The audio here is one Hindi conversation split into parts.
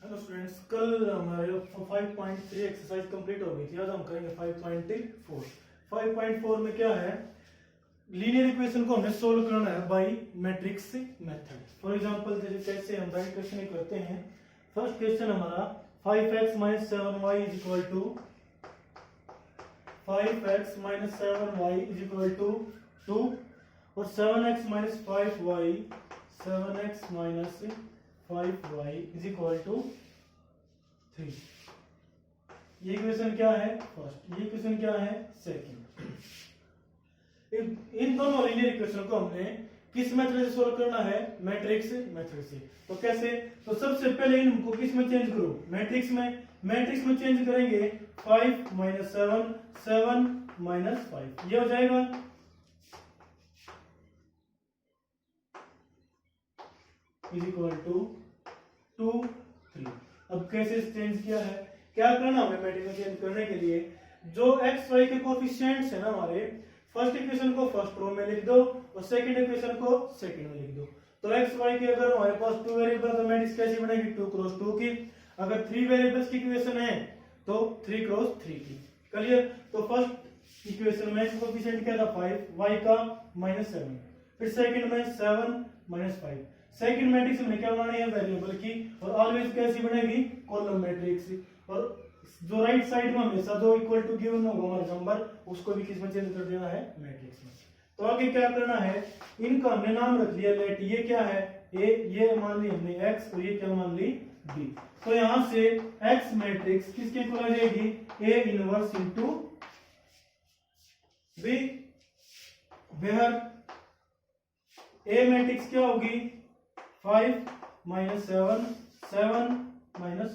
हेलो स्टूडेंट्स, कल हमारे 5.3 एक्सरसाइज कंप्लीट हो गई थी। आज हम करेंगे 5.4। 5.4 में क्या है, लीनियर इक्वेशन को हमें सोल्व करना है by matrix method. For example जैसे कैसे हम राइट क्वेश्चन करते हैं। फर्स्ट क्वेश्चन हमारा 5x - 7y = 5x - 7y = 2 और 7x - 5y 7x - 5y = 3। ये इक्वेशन क्या है फर्स्ट, ये इक्वेशन क्या है सेकंड। इन दोनों लीनियर इक्वेशन को हमने किस मेथड से सोल्व करना है, मैट्रिक्स मेथड से। तो कैसे, तो सबसे पहले इनको किस में चेंज करो, मैट्रिक्स में। मैट्रिक्स में चेंज करेंगे 5 - 7 7 - 5, ये हो जाएगा = 2 3। अब कैसे चेंज किया है, क्या करना हमें मैट्रिक्स में चेंज करने के लिए, जो एक्स वाई के कोफिशिएंट्स है ना हमारे, फर्स्ट इक्वेशन को फर्स्ट रो में लिख दो और सेकंड इक्वेशन को सेकंड में लिख दो। तो एक्स वाई के अगर हमारे पास 2 वेरिएबल तो मैट्रिक्स कैसी बनेगी 2 × 2 की। अगर 3 वेरिएबल्स की इक्वेशन है तो 3 × 3 की। क्लियर। तो फर्स्ट इक्वेशन में कोफिशिएंट क्या था 5, y का -7, फिर सेकंड में 7 - 5। सेकंड मैट्रिक्स में क्या बनानी है वेरिएबल की, और ऑलवेज कैसी बनेगी कॉलम मैट्रिक्स। और जो राइट साइड में हमेशा जो इक्वल टू गिवन होगा हमारा नंबर, उसको भी किस में चेंज कर देना है मैट्रिक्स में। तो आगे क्या करना है, इनका हमने नाम रख लिया लेट। ये क्या है ए, ये मान ली हमने x और ये क्या मान ली b। तो यहां से x मैट्रिक्स किसके इक्वल आ जाएगी, A 1 × b, where A matrix क्या होगी 5 - 7 7 - 5।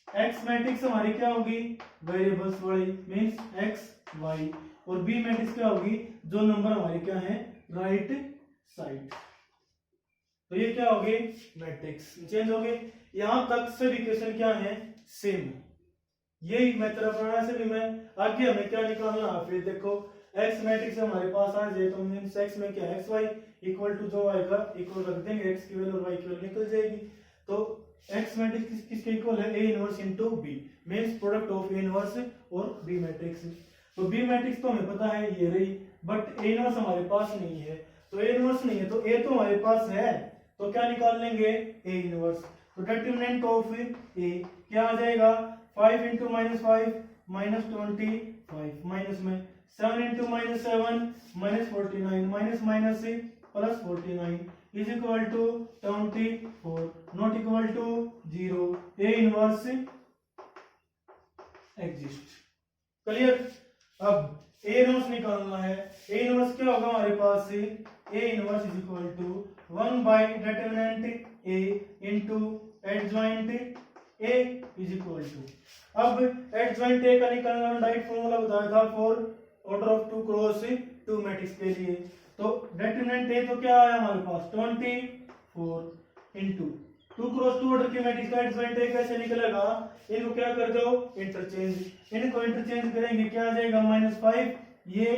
एक्स मैट्रिक्स हमारी क्या होगी वेरिएबल्स वाली, मींस एक्स वाई। और बी मैट्रिक्स क्या होगी, जो नंबर हमारे क्या है राइट साइड। तो ये क्या होगी मैट्रिक्स चेंज हो गई। यहां तक सभी इक्वेशन क्या है सेम। यही मेथड अपनाने से भी मैं आगे हमें क्या निकालना है, फिर देखो एक्स मैट्रिक्स हमारे पास आ जाए तो मींस एक्स में क्या एक्स वाई इक्वल टू जो आएगा इक्वल रख देंगे, एक्स की वैल्यू और वाई की वैल्यू निकल जाएगी। तो एक्स मैट्रिक्स किसके इक्वल है A 1 × B, means product of A 1 और B मैट्रिक्स। तो B मैट्रिक्स तो हमें पता है ये रही, बट A 1 हमारे पास नहीं है। तो A 1 नहीं है तो A तो हमारे पास है, तो क्या निकाल लेंगे A 1। तो डिटरमिनेंट ऑफ A क्या आ जाएगा 5 × -5 -25 माइनस में 7 × -7 -49 माइनस से +49 is equal to 24 not equal to 0। A inverse exist. Clear. अब A इनवर्स निकालना है। A इनवर्स क्या होगा हमारे पास से, A inverse is equal to 1 by determinant A into adjoint A is equal to. अब एडजॉइंट A का निकालना डायरेक्ट फॉर्मूला बताया था फॉर ऑर्डर ऑफ 2 × 2 मैट्रिक्स के लिए। तो डिटरमिनेंट A तो क्या है हमारे पास 24 इनटू 2 × 2 ऑर्डर के मैट्रिक्स का एडजॉइंट A कैसे निकलेगा, इनको क्या कर दो इंटरचेंज। इनको इंटरचेंज करेंगे क्या आ जाएगा -5, ये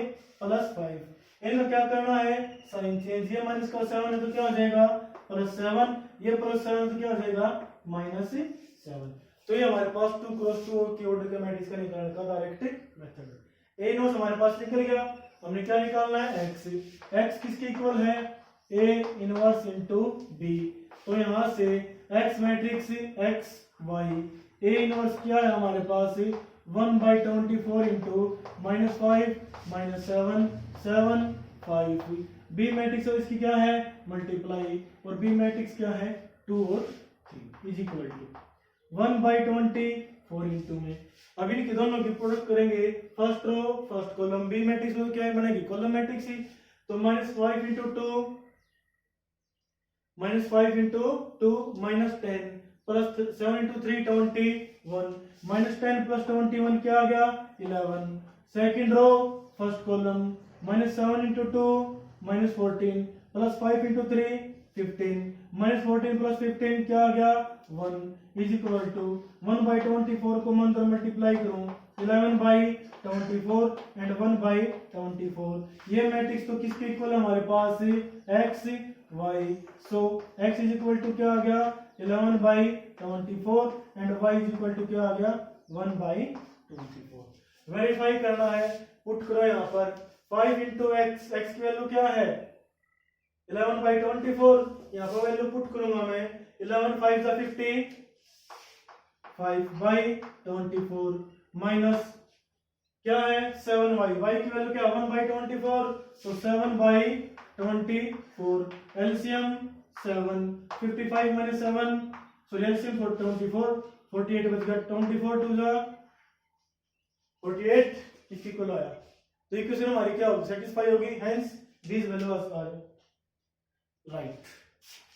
+5। इनको क्या करना है साइन चेंज, ये माइनस का 7 है तो क्या हो जाएगा +7, ये +7 तो क्या हो जाएगा -7। तो ये हमारे पास 2 × 2 के ऑर्डर के मैट्रिक्स का निकालने का डायरेक्ट मेथड है। A नोट हमारे पास निकल गया। हमने क्या निकालना है x। x किसके इक्वल है A 1 × B। तो यहां से x matrix x y A 1 क्या है हमारे पास 1/24 × -5 -7 7 5। B मैट्रिक्स और इसकी क्या है मल्टीप्लाई, और B मैट्रिक्स क्या है 2 और 3 इज इक्वल टू 1/24 × में। अब इनके दोनों की प्रोडक्ट करेंगे first row first column. B matrix में क्या बनेगी कॉलम मैट्रिक्स ही। तो -5 × 2 -5 × 2 -10 +7 × 3 21 -10 + 21 क्या आ गया 11। सेकंड रो फर्स्ट कॉलम -7 × 2 -14 +5 × 3 15 -14 + 15 क्या आ गया 1 इज इक्वल टू 1/24 को मैं अंदर मल्टीप्लाई करूं 11/24 एंड 1/24। ये मैट्रिक्स तो किसके इक्वल है हमारे पास x y। So x is equal to क्या आ गया 11/24 and y is equal to क्या आ गया 1/24। वेरीफाई करना है, पुट करो यहाँ पर 5 इंटू एक्स, एक्स की वैल्यू क्या है 11/24, यहाँ पर वैल्यू पुट करूंगा मैं 11 5 50, 5/24 माइनस क्या है 7y, y की वैल्यू क्या 1/24, तो 7/24 LCM 7, 55 minus 7, sorry LCM for 24, 48 बच गया 24 टू जा 48, इसकी इक्वल आया, तो इक्वेशन हमारी क्या होगी सेटिस्फाई होगी, hence this values are right.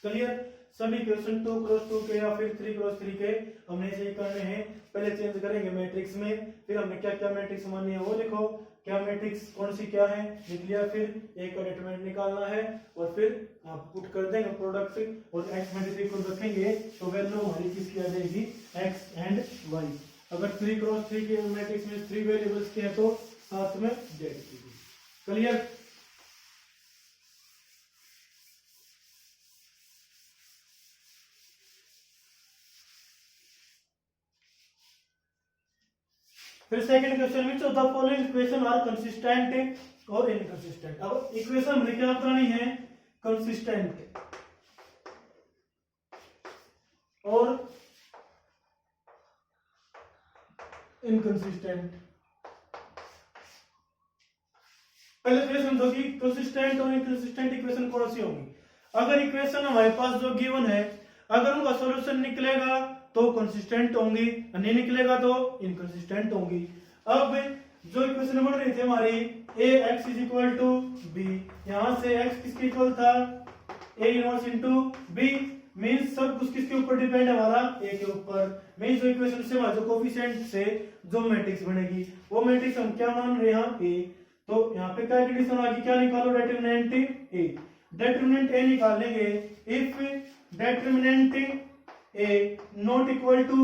Clear, सभी क्वेश्चन 2 क्रॉस 2 के या फिर 3 क्रॉस 3 के हमने ऐसे ही करने हैं। पहले चेंज करेंगे मैट्रिक्स में, फिर हमने क्या क्या मैट्रिक्स मानी है वो लिखो, क्या मैट्रिक्स कौन सी क्या है लिख लिया, फिर एक का डिटरमिनेंट निकालना है और फिर आप पुट कर देंगे प्रोडक्ट और x मल्टीप्लाई को रखेंगे तो वैल्यू हमारी किसकी आ जाएगी x एंड y। अगर 3 क्रॉस 3 के मैट्रिक्स में 3 वेरिएबल्स के हैं तो साथ में z की। क्लियर, फिर second question which of the following equation are consistent और इनकंसिस्टेंट। अब इक्वेशन हमें क्या बतानी है कंसिस्टेंट और इनकंसिस्टेंट। पहले फिर समझो कि कंसिस्टेंट और इनकंसिस्टेंट इक्वेशन कौन सी होंगी। अगर इक्वेशन हमारे पास जो गिवन है अगर उनका सॉल्यूशन निकलेगा तो कंसिस्टेंट होंगी, नहीं निकलेगा तो इनकंसिस्टेंट होंगी। अब जो इक्वेशन बन रही थी हमारी a x is equal to B, यहां से x किसके इक्वल था a inverse into b, means सब कुछ किसके ऊपर डिपेंड है हमारा a के ऊपर। मींस जो इक्वेशन से हमारा जो कोफिशिएंट से जो मैट्रिक्स बनेगी वो मैट्रिक्स हम क्या मान रहे हैं यहाँ a, तो यहाँ पे क्या कंडीशन आ गई, क्या निकालो डिटरमिनेंट a, डिटरमिनेंट a निकालेंगे if determinant a not equal to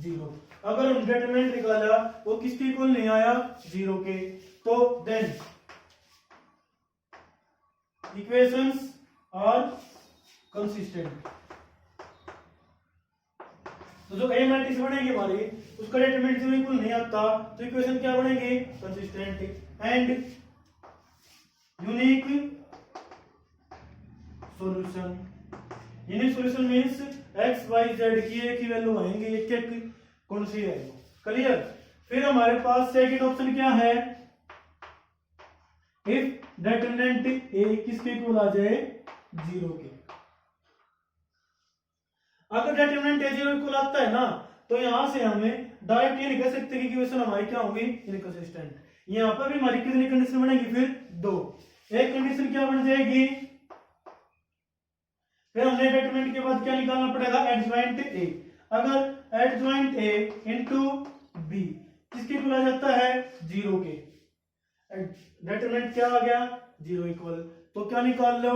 0। अगर हम डिटरमिनेंट निकाला वो किसके इक्वल नहीं आया 0 के, तो देन इक्वेशंस आर कंसिस्टेंट। तो जो a मैट्रिक्स बनेगी हमारी उसका डिटरमिनेंट 0 इक्वल नहीं आता तो इक्वेशन क्या बनेगी consistent and unique solution. Unique solution means x y z की एक ही वैल्यू आएंगे, एक एक कौन सी है। क्लियर, फिर हमारे पास सेकंड ऑप्शन क्या है इफ डिटरमिनेंट a किसके इक्वल आ जाए 0 के। अगर डिटरमिनेंट a 0 इक्वल आता है ना तो यहां से हमें डायरेक्ट ये नहीं कह सकते कि इक्वेशन हमारी क्या होगी इनकंसिस्टेंट। यहां पर भी हमारी कितनी कंडीशन बनेगी फिर 2। एक कंडीशन क्या बन जाएगी, फिर हमें डिटरमिनेंट के बाद क्या निकालना पड़ेगा एडजॉइंट a। अगर एडजॉइंट a इनटू b किसके इक्वल आ जाता है 0 के, डिटरमिनेंट क्या आ गया 0 इक्वल, तो क्या निकाल लो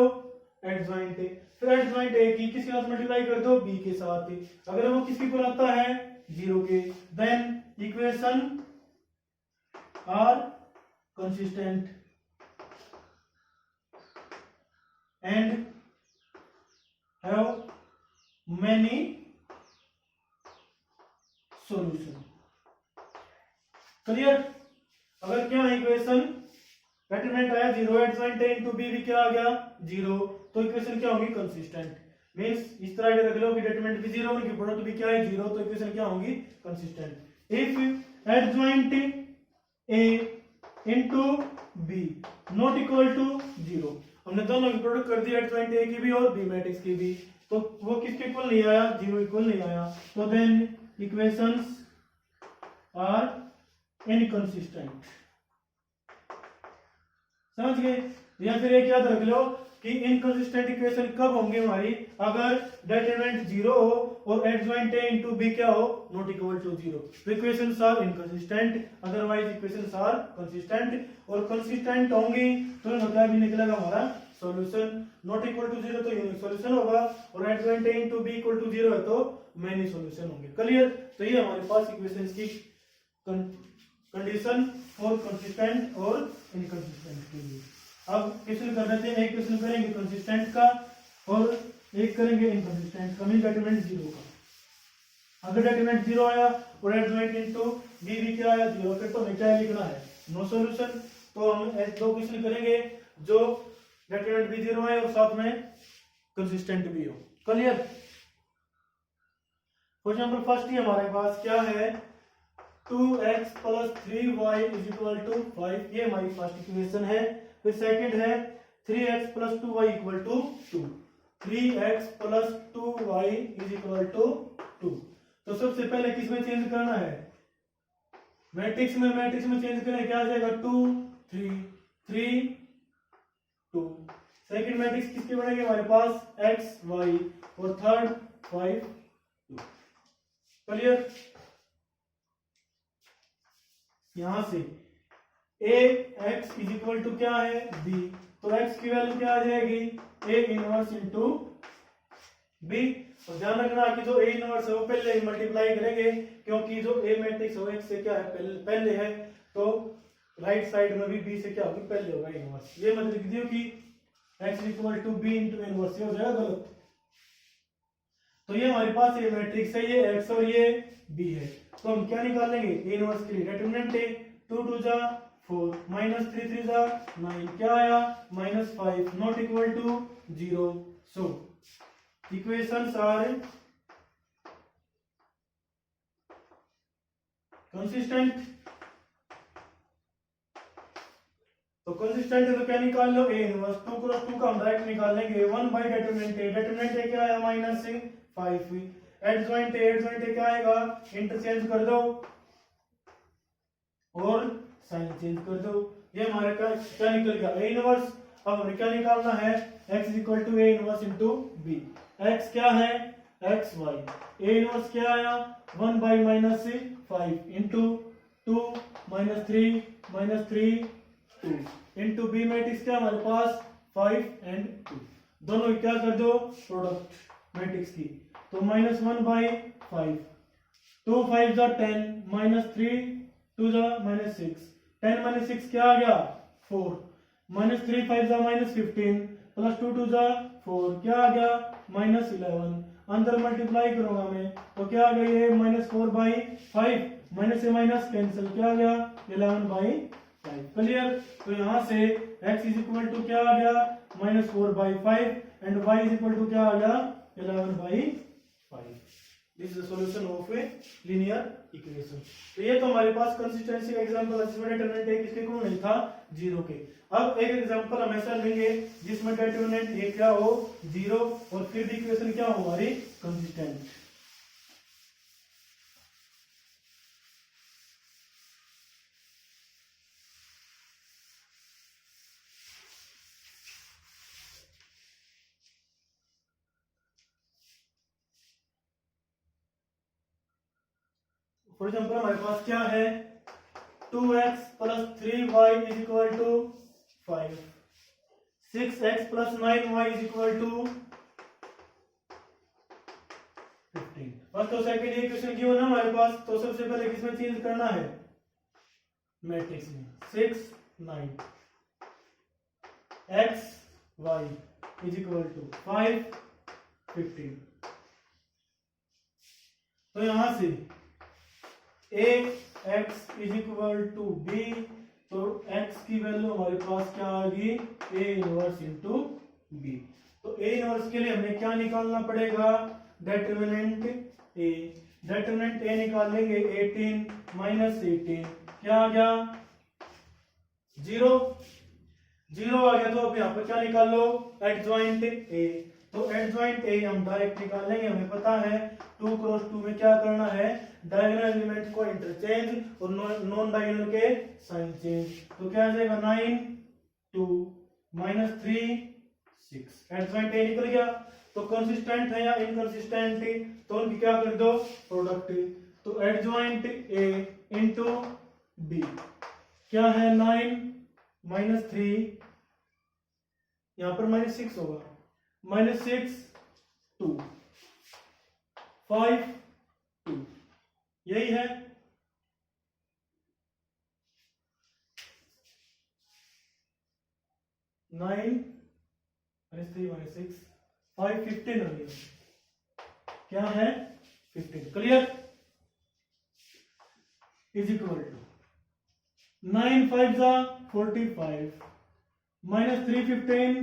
एडजॉइंट a। फिर एडजॉइंट a की किसके साथ मल्टीप्लाई कर दो b के साथ, अगर वो किसके इक्वल आता है 0 के, then equation are consistent and have many solution। Clear, अगर क्या इक्वेशन डिटरमिनेंट आया 0 एडजॉइंट a इनटू b भी क्या आ गया 0 तो इक्वेशन क्या होगी कंसिस्टेंट। मींस इस तरह रख लो कि डिटरमिनेंट भी 0 उनकी प्रोडक्ट भी क्या है 0 तो इक्वेशन क्या होगी consistent. If adjoint a into b not equal to 0, हमने दोनों की प्रोडक्ट कर दी एडजॉइंट a की भी और b मैट्रिक्स की भी, तो वो किसके इक्वल नहीं आया 0 इक्वल नहीं आया, तो देन इक्वेशंस आर इनकंसिस्टेंट। समझ गए, या फिर एक याद रख लो कि इनकंसिस्टेंट इक्वेशन कब होंगे हमारी अगर डिटरमिनेंट 0 हो और एडजॉइंट a इनटू b क्या हो not equal to 0। Equations are inconsistent, otherwise equations are consistent. और कंसिस्टेंट होंगी तो क्या भी निकलेगा हमारा सॉल्यूशन, नॉट इक्वल टू 0 तो यूनिक सॉल्यूशन होगा और adjoint a into b equal to 0 है तो मेनी सॉल्यूशन होंगे। क्लियर, तो ये हमारे पास इक्वेशंस की कंडीशन फॉर कंसिस्टेंट और इनकंसिस्टेंट के लिए। अब क्वेश्चन कर लेते हैं, एक क्वेश्चन करेंगे कंसिस्टेंट का और एक करेंगे इनकंसिस्टेंट, कमिंग डिटरमिनेंट 0 का। अगर डिटरमिनेंट 0 आया और एडजॉइंट इनटू बी भी क्या आया 0, फिर तो हमें क्या लिखना है, नो सॉल्यूशन। तो हम ऐसे दो क्वेश्चन करेंगे जो डिटरमिनेंट भी 0 है और साथ में कंसिस्टेंट भी हो। क्लियर। क्वेश्चन नंबर फर्स्ट ही हमारे पास क्या है, 2x plus 3y is equal to 5, ये हमारी फर्स्ट इक्वेशन है। फिर सेकंड है 3x plus 2y equal to 2, 3x plus 2y is equal to 2। तो सबसे पहले किस में चेंज करना है, मैट्रिक्स में। मैट्रिक्स में चेंज करें क्या आ जाएगा, 2 3 3 2। सेकंड मैट्रिक्स किसके बनेंगे हमारे पास, x y, और थर्ड 5 2। क्लियर। यहां से a x is equal to क्या है b, तो x की वैल्यू क्या आ जाएगी, a इनवर्स इंटू b। और ध्यान रखना कि जो a इनवर्स है वो पहले ही मल्टीप्लाई करेंगे, क्योंकि जो a मैट्रिक्स हो x से क्या है पहले है, तो राइट साइड में भी b से क्या होगी पहले होगा इनवर्स। ये मत लिख दियो कि x equal to b into inverse, ये हो जाएगा गलत। तो ये हमारे पास ये मैट्रिक्स है, ये x और ये b है। तो हम क्या निकालेंगे, a इनवर्स के लिए डिटरमिनेंट है 2 2 जा 4 माइनस 3 3 जा 9, क्या आया -5, not equal to 0। So equations are consistent. तो कंसिस्टेंट है तो क्या निकाल लो, a इनवर्स 2 क्रॉस 2 का हम डायरेक्ट निकाल लेंगे 1 by determinant a। Determinant a क्या आया -5, एडजॉइंट a क्या आएगा, इंटरचेंज कर दो और साइन चेंज कर दो। ये हमारे का क्या निकल गया, a इनवर्स। अब हमें क्या निकालना है, x equal to a inverse into b। x क्या है, x y, a इनवर्स क्या आया 1 by -5 into 2 -3 2 into b matrix क्या हमारे पास 5 एंड 2, दोनों क्या कर दो प्रोडक्ट मैट्रिक्स की। तो -1 बाई 5, 2 5 जा 10, -3 2 जा -6, 10 -6 क्या आ गया 4, -3 5 जा -15, प्लस 2 2 जा 4, क्या आ गया -11। अंदर मल्टीप्लाई करूंगा मैं तो क्या आ गया, ये -4 बाई 5, माइनस से माइनस कैंसिल, क्या आ गया 11 बाई 5। क्लियर। तो यहां से x इज इक्वल टू क्या आ गया -4 by 5 and y is equal to क्या आ गया 11 by 5। This is the solution of a linear equation. तो ये तो हमारे पास कंसिस्टेंसी का एग्जांपल जिसमें डिटरमिनेंट a किसके को नहीं था 0 के। अब एक एग्जांपल हम ऐसा लेंगे जिसमें डिटरमिनेंट a क्या हो 0 और फिर इक्वेशन क्या हो हमारी कंसिस्टेंट। फॉर एग्जाम्पल हमारे पास क्या है 2x plus 3y is equal to 5, 6x plus 9y is equal to 15। First और सेकंड इक्वेशन की हो ना हमारे पास, तो सबसे पहले किसमें चेंज करना है मैट्रिक्स में 6 9, x y is equal to 5 15। तो यहां से a x is equal to b, तो x की वैल्यू हमारे पास क्या आ गई a इनवर्स इंटू b। तो a इनवर्स के लिए हमें क्या निकालना पड़ेगा डिटरमिनेंट a। डिटरमिनेंट a निकाल लेंगे 18 माइनस 18, क्या आ गया 0 0 आ गया। तो अब यहाँ पर क्या निकाल लो एडजॉइंट a। तो एडजॉइंट a हम डायरेक्ट निकाल लेंगे, हमें पता है 2 क्रॉस 2 में क्या करना है डायगोनल एलिमेंट को इंटरचेंज और नॉन डायगोनल के साइन चेंज। तो क्या आ जाएगा 9 2 -3 6, एडजॉइंट a निकल गया। तो कंसिस्टेंट है या इनकंसिस्टेंट, तो उनकी क्या कर दो प्रोडक्ट। तो एडजॉइंट a इंटू b क्या है 9 -3, यहां पर -6 होगा, -6 2 5 2, यही है। -3 -6 5 15 हो गया, क्या है 15, क्लियर। इज इक्वल टू 9 5 जा 45 माइनस 3 15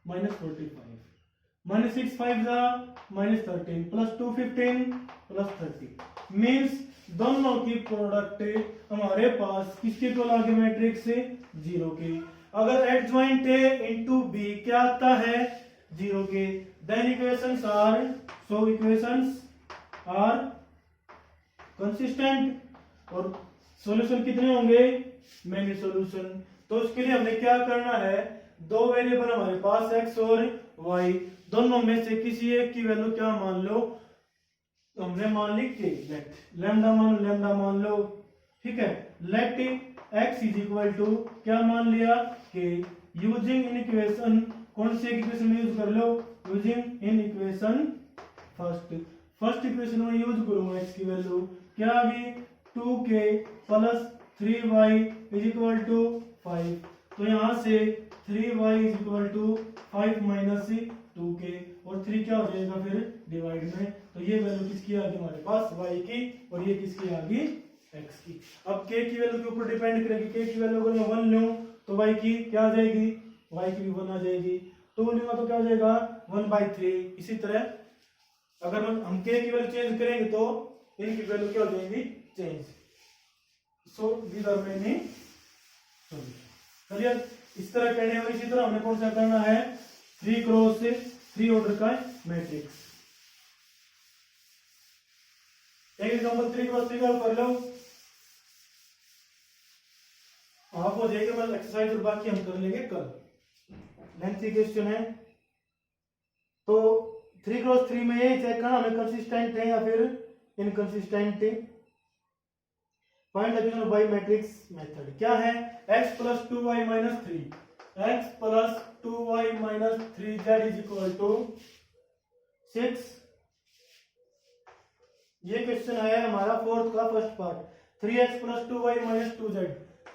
माइनस 45 माइनस 6 5 जा माइनस 13 प्लस 2 15 प्लस 30 मीन्स दोनों की प्रोडक्ट हमारे पास किसके इक्वल आ गया मैट्रिक्स से 0 के। अगर एडजॉइंट ए इंटू बी क्या आता है 0 के, then equations are, so equations are consistent और सॉल्यूशन कितने होंगे मेनी सॉल्यूशन। तो उसके लिए हमें क्या करना है, दो वेरिएबल हमारे पास x और y, दोनों में से किसी एक की वैल्यू क्या मान लो, हमने मान ली के, लेट लैम्डा मान लो, ठीक है। Let x is equal to क्या मान लिया के, यूजिंग इन इक्वेशन, कौन से इक्वेशन में यूज कर लो, यूजिंग इन इक्वेशन फर्स्ट इक्वेशन में यूज करूंगा x की वैल्यू क्या आ गई 2k plus 3y is equal to 5। तो यहां से 3y is equal to 5 minus 2k और 3 क्या हो जाएगा फिर डिवाइड में, तो ये वैल्यू किसकी आ गई हमारे पास y की और ये किसकी आ गई x की। अब k की वैल्यू के ऊपर डिपेंड करेगी, k की वैल्यू अगर मैं 1 लूं तो y की क्या आ जाएगी, y की भी 1 आ जाएगी, 2 लूंगा तो क्या हो जाएगा 1/3। इसी तरह अगर हम k की वैल्यू चेंज करेंगे तो इनकी वैल्यू क्या हो जाएगी change. So these are many solution, clear. इस तरह करने और इसी तरह हमें कौन सा करना है 3 क्रॉस 3 ऑर्डर का मैट्रिक्स। एक एग्जांपल 3 क्रॉस 3 का कर लो, आप हो जाएगा मतलब एक्सरसाइज और बाकी हम कर लेंगे कल, लेंथी क्वेश्चन है। तो 3 क्रॉस 3 में ये चेक करना हमें कंसिस्टेंट है या फिर इनकंसिस्टेंट है। Find the division by matrix method क्या है, x plus 2y minus 3, x plus 2y minus 3z is equal to 6। ये क्वेश्चन है हमारा फोर्थ का first part, 3x plus 2y minus 2z,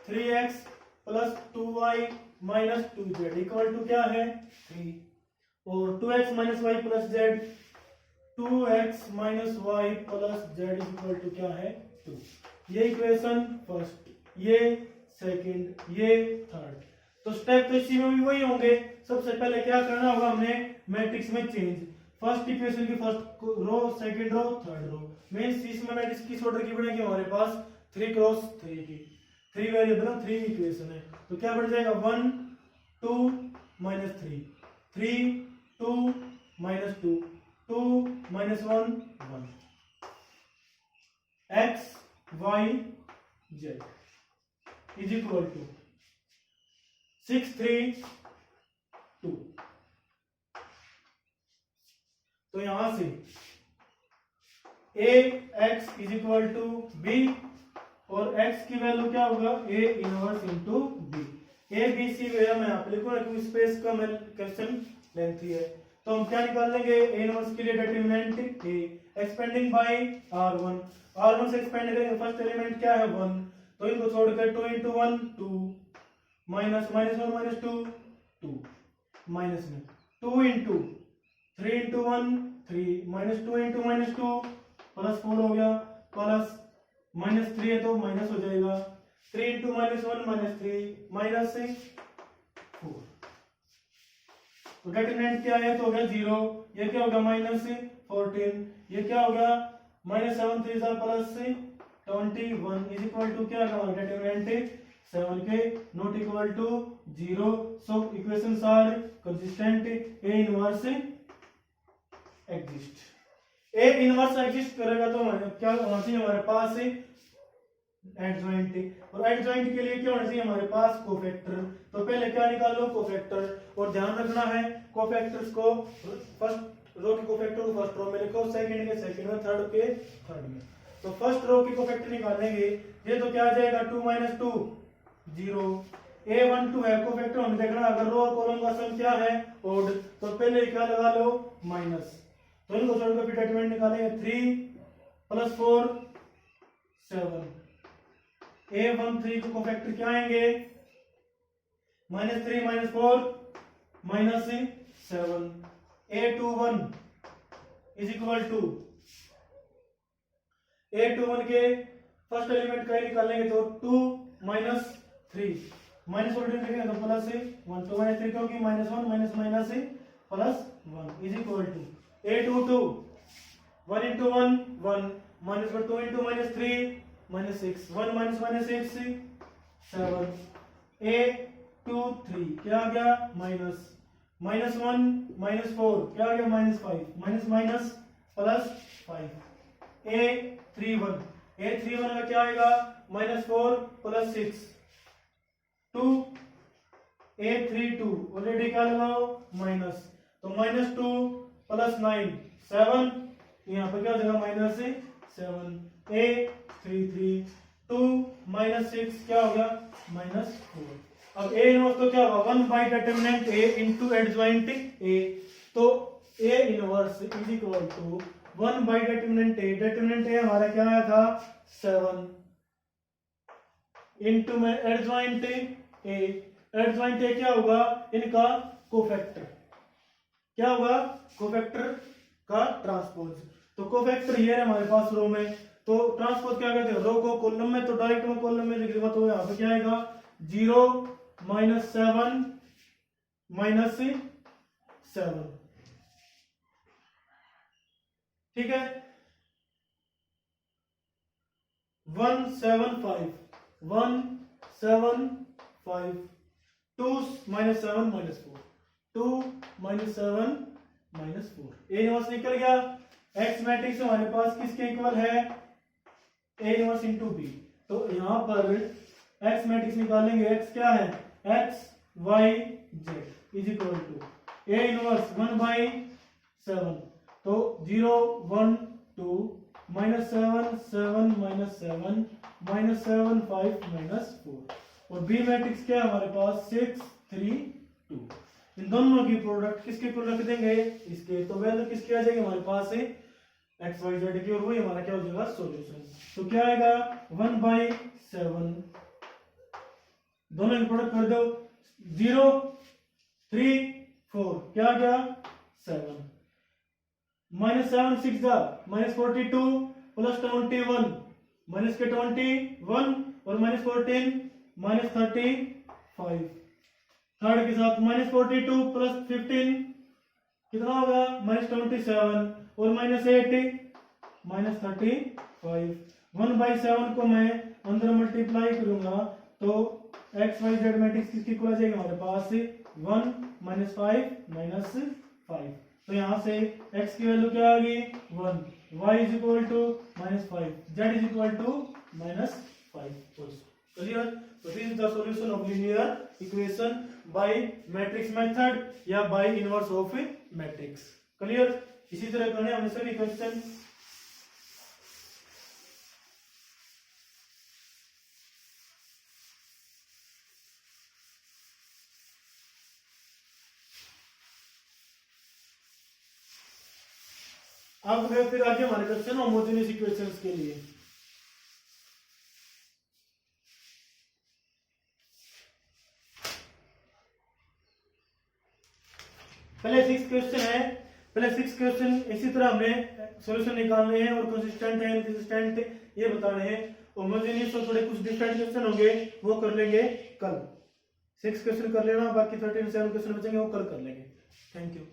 3x plus 2y minus 2z equal to क्या है 3, और 2x minus y plus z, 2x minus y plus z is equal to क्या है 2। ये इक्वेशन फर्स्ट, ये सेकंड, ये थर्ड। तो स्टेप तो इसी में भी वही होंगे। सबसे पहले क्या करना होगा, हमने मैट्रिक्स में चेंज, फर्स्ट इक्वेशन की first row, second row, third row, means इसमें मैट्रिक्स किस ऑर्डर की बनेगी हमारे पास 3 क्रॉस 3 की, 3 वेरिएबल 3 इक्वेशन है, तो क्या बन जाएगा 1 2 minus 3, 3 2 minus 2, 2 minus 1 1, x y z is equal to 6 3 2। तो यहां से a x is equal to b और x की वैल्यू क्या होगा a inverse into b। a b c वगैरह मैं आप लिखूंगा क्योंकि स्पेस का क्वेश्चन लेंथी है। तो हम क्या निकाल लेंगे a इनवर्स के लिए determinant a expanding bye r1, r1 से एक्सपेंड करेंगे, फर्स्ट एलिमेंट क्या है 1, तो इनको छोड़कर 2 into 1 2 minus minus 1 minus 2 2 minus में 2 into 3 into 1 3 minus 2 into minus 2 plus 4 हो गया, प्लस माइनस 3 है तो माइनस हो जाएगा, 3 इंटू माइनस 1 माइनस 3 माइनस 4। तो डिटरमिनेंट क्या है तो हो गया 0, ये क्या होगा माइनस 14, ये क्या होगा minus 7 3 plus 21 is equal to क्या होगा डिटरमिनेंट 7 के not equal to 0। So equations are consistent, A inverse exist. A inverse exist करेगा तो क्या होना चाहिए हमारे पास एडजॉइंट, और एडजॉइंट के लिए क्या होना चाहिए हमारे पास कोफैक्टर। तो पहले क्या निकाल लो कोफैक्टर, और ध्यान रखना है कोफैक्टर्स को फर्स्ट रो के कोफैक्टर को फर्स्ट रो में लिखो, सेकंड के सेकंड में, थर्ड के थर्ड में। तो फर्स्ट रो के कोफैक्टर निकालेंगे, ये तो क्या आ जाएगा 2 माइनस 2 0, a1 2 है कोफैक्टर हमें देखना, अगर रो और कॉलम का सम क्या है ओड, तो पहले क्या लगा लो माइनस, तो इनको छोड़कर फिर डिटरमिनेंट निकालेंगे 3 प्लस 4 7, a1 3 के कोफैक्टर क्या आएंगे minus 3 minus 4 minus 7, A21 is equal to A21 के फर्स्ट एलिमेंट का ही निकालेंगे तो 2 माइनस 3 माइनस 14 लिखेंगे तो प्लस 1 2 माइनस 3 क्योंकि minus 1 minus minus plus 1 is equal to A22 1 into 1 1 minus 1 2 into minus 3 minus 6 1 minus 6 7 A23 क्या आ गया माइनस माइनस 1 माइनस 4 क्या आ गया minus 5 minus minus plus 5 A31 का क्या आएगा माइनस 4 प्लस 6 2 A32 ऑलरेडी क्या लगाओ माइनस तो माइनस 2 प्लस 9 7 यहाँ पर क्या हो जाएगा माइनस 7 A33 2 माइनस 6 क्या हो गया माइनस 4 अब A इनवर्स तो क्या होगा 1 by determinant A into adjoint A तो A inverse is equal to 1 by determinant A हमारा क्या आया था 7 इंटू में एडजॉइंट A क्या होगा इनका कोफैक्टर क्या होगा कोफैक्टर का ट्रांसपोज तो कोफैक्टर ये है हमारे पास रो में तो ट्रांसपोज क्या कहते हैं रो को कॉलम में तो डायरेक्ट में कॉलम में लिख दूंगा तो यहाँ पे क्या आएगा 0 माइनस 7 माइनस 7 ठीक है 175 2 minus 7 minus 4 2 minus 7 minus 4 A inverse निकल गया एक्स मैट्रिक्स हमारे पास किसके इक्वल है ए इनवर्स इंटू बी तो यहां पर एक्स मैट्रिक्स निकालेंगे एक्स क्या है X Y Z is equal to A inverse 1 by 7 तो 0 1 2 माइनस 7 7 माइनस 7 माइनस 7 5 माइनस 4 और बी मैट्रिक्स क्या है हमारे पास 6 3 2 इन दोनों की प्रोडक्ट किसके इक्वल रख देंगे इसके तो वैल्यू किसकी आ जाएगी हमारे पास है एक्स वाई जेड की और वही हमारा क्या हो जाएगा सॉल्यूशन तो क्या आएगा 1 बाई 7 दोनों की प्रोडक्ट कर दो 0 3 4 क्या आ गया 7 माइनस 7 6 दा माइनस 42 प्लस 21 माइनस के 21 और माइनस 14 माइनस 35 थर्ड के साथ माइनस 42 प्लस 15 कितना होगा माइनस 27 और माइनस 8 माइनस 35 1 बाई 7 को मैं अंदर मल्टीप्लाई करूंगा तो एक्स वाई जेड मैट्रिक्स किसकी इक्वल आ जाएगा हमारे पास 1 माइनस 5 माइनस 5 तो यहाँ से x की वैल्यू क्या आ गई 1 y is equal to minus 5 z is equal to minus 5 clear तो this is the solution of linear equation by matrix method या by inverse of matrix clear इसी तरह करने हमने सभी क्वेश्चन अब है फिर आगे हमारे क्वेश्चन होमोजेनियस इक्वेशंस के लिए पहले 6 क्वेश्चन है पहले 6 क्वेश्चन इसी तरह हमें सॉल्यूशन निकालने हैं और कंसिस्टेंट है इनकंसिस्टेंट ये बताने हैं होमोजेनियस और थोड़े कुछ डिफरेंट क्वेश्चन होंगे वो कर लेंगे कल 6 क्वेश्चन कर लेना बाकी 13 7 क्वेश्चन बचेंगे वो कल कर लेंगे थैंक यू